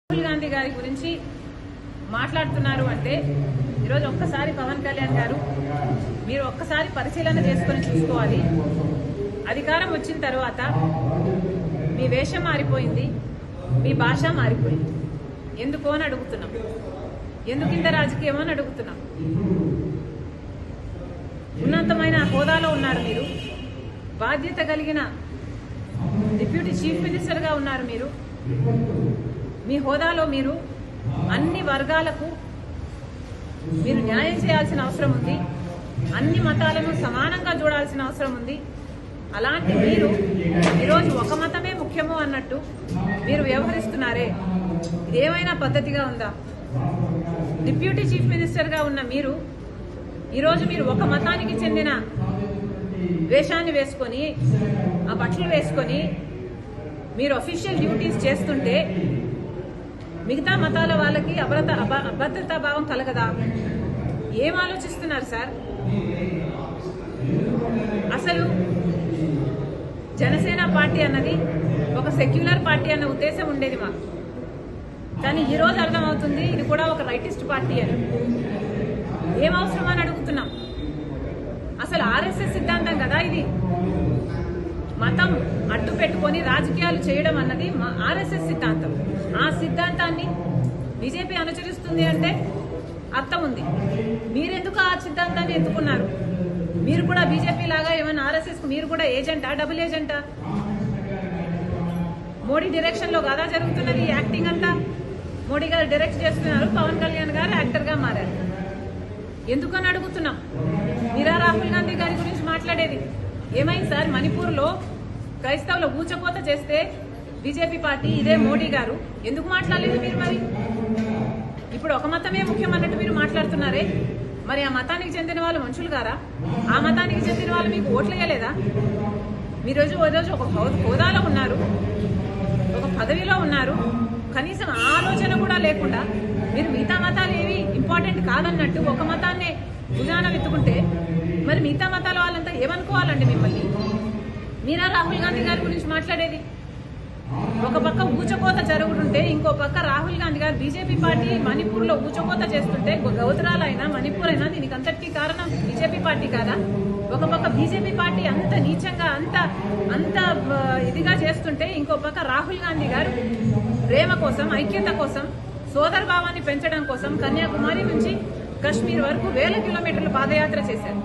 రాహుల్ గాంధీ గారి గురించి మాట్లాడుతున్నారు అంటే ఈరోజు ఒక్కసారి పవన్ కళ్యాణ్ గారు మీరు ఒక్కసారి పరిశీలన చేసుకొని చూసుకోవాలి. అధికారం వచ్చిన తర్వాత మీ వేషం మారిపోయింది, మీ భాష మారిపోయింది. ఎందుకో అని అడుగుతున్నాం. ఎందుకు ఇంత రాజకీయం అని అడుగుతున్నాం. ఉన్నతమైన హోదాలో ఉన్నారు మీరు, బాధ్యత కలిగిన డిప్యూటీ చీఫ్ మినిస్టర్గా ఉన్నారు మీరు. మీ హోదాలో మీరు అన్ని వర్గాలకు మీరు న్యాయం చేయాల్సిన అవసరం ఉంది. అన్ని మతాలను సమానంగా చూడాల్సిన అవసరం ఉంది. అలాంటి మీరు ఈరోజు ఒక మతమే ముఖ్యము అన్నట్టు మీరు వ్యవహరిస్తున్నారే, ఇదేమైనా పద్ధతిగా ఉందా? డిప్యూటీ చీఫ్ మినిస్టర్గా ఉన్న మీరు ఈరోజు మీరు ఒక మతానికి చెందిన వేషాన్ని వేసుకొని, ఆ బట్టలు వేసుకొని మీరు అఫీషియల్ డ్యూటీస్ చేస్తుంటే మిగతా మతాల వాళ్ళకి అభద్రతా భావం కలగదా? ఏం ఆలోచిస్తున్నారు సార్? అసలు జనసేన పార్టీ అన్నది ఒక సెక్యులర్ పార్టీ అన్న ఉద్దేశం ఉండేది మాకు. కానీ ఈరోజు అర్థమవుతుంది ఇది కూడా ఒక రైటిస్ట్ పార్టీ అని. ఏం అవసరం అని అడుగుతున్నాం. అసలు ఆర్ఎస్ఎస్ సిద్ధాంతం కదా ఇది. మతం అడ్డు పెట్టుకొని రాజకీయాలు చేయడం అన్నది ఆర్ఎస్ఎస్ సిద్ధాంతం. ఆ సిద్ధాంతాన్ని బీజేపీ అనుసరిస్తుంది అంటే అర్థం ఉంది. మీరెందుకు ఆ సిద్ధాంతాన్ని ఎత్తుకున్నారు? మీరు కూడా బీజేపీ లాగా ఏమైనా ఆర్ఎస్ఎస్ మీరు కూడా ఏజెంటా, డబుల్ ఏజెంటా? మోడీ డైరెక్షన్ లో కదా జరుగుతున్నది యాక్టింగ్ అంతా. మోడీ గారు డైరెక్ట్ చేస్తున్నారు, పవన్ కళ్యాణ్ గారు యాక్టర్ గా మారారు. ఎందుకని అడుగుతున్నాం. మీరా రాహుల్ గాంధీ గారి గురించి మాట్లాడేది? ఏమైంది సార్? మణిపూర్లో క్రైస్తవుల ఊచకోత చేస్తే బీజేపీ పార్టీ, ఇదే మోడీ గారు ఎందుకు మాట్లాడలేదు మీరు? మరి ఇప్పుడు ఒక మతమే ముఖ్యమన్నట్టు మీరు మాట్లాడుతున్నారే, మరి ఆ మతానికి చెందిన వాళ్ళు మనుషులు గారా? ఆ మతానికి చెందిన వాళ్ళు మీకు ఓట్లు వేయలేదా? మీరు రోజు ఒక హోదాలో ఉన్నారు, ఒక పదవిలో ఉన్నారు, కనీసం ఆలోచన కూడా లేకుండా మీరు మిగతా మతాలు ఏవి ఇంపార్టెంట్ కాదన్నట్టు ఒక మతాన్నే భుజాన వెతుకుంటే మరి మిగతా మతాల వాళ్ళంతా ఏమనుకోవాలండి మిమ్మల్ని? మీరా రాహుల్ గాంధీ గారి గురించి మాట్లాడేది? ఒక పక్క ఊచకోత జరుగుతుంటే ఇంకో పక్క రాహుల్ గాంధీ గారు బీజేపీ పార్టీ మణిపూర్ లో ఊచకోత చేస్తుంటే, గౌతరాలైనా మణిపూర్ అయినా దీనికి అంతటికీ కారణం బీజేపీ పార్టీ కాదా? ఒక పక్క బీజేపీ పార్టీ అంత నీచంగా అంత ఇదిగా చేస్తుంటే ఇంకో పక్క రాహుల్ గాంధీ గారు ప్రేమ కోసం, ఐక్యత కోసం, సోదర భావాన్ని పెంచడం కోసం కన్యాకుమారి నుంచి కశ్మీర్ వరకు 1000 కిలోమీటర్లు పాదయాత్ర చేశారు.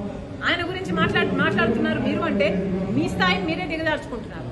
ఆయన గురించి మాట్లాడుతున్నారు మీరు అంటే మీ స్థాయిని మీరే దిగదార్చుకుంటున్నారు.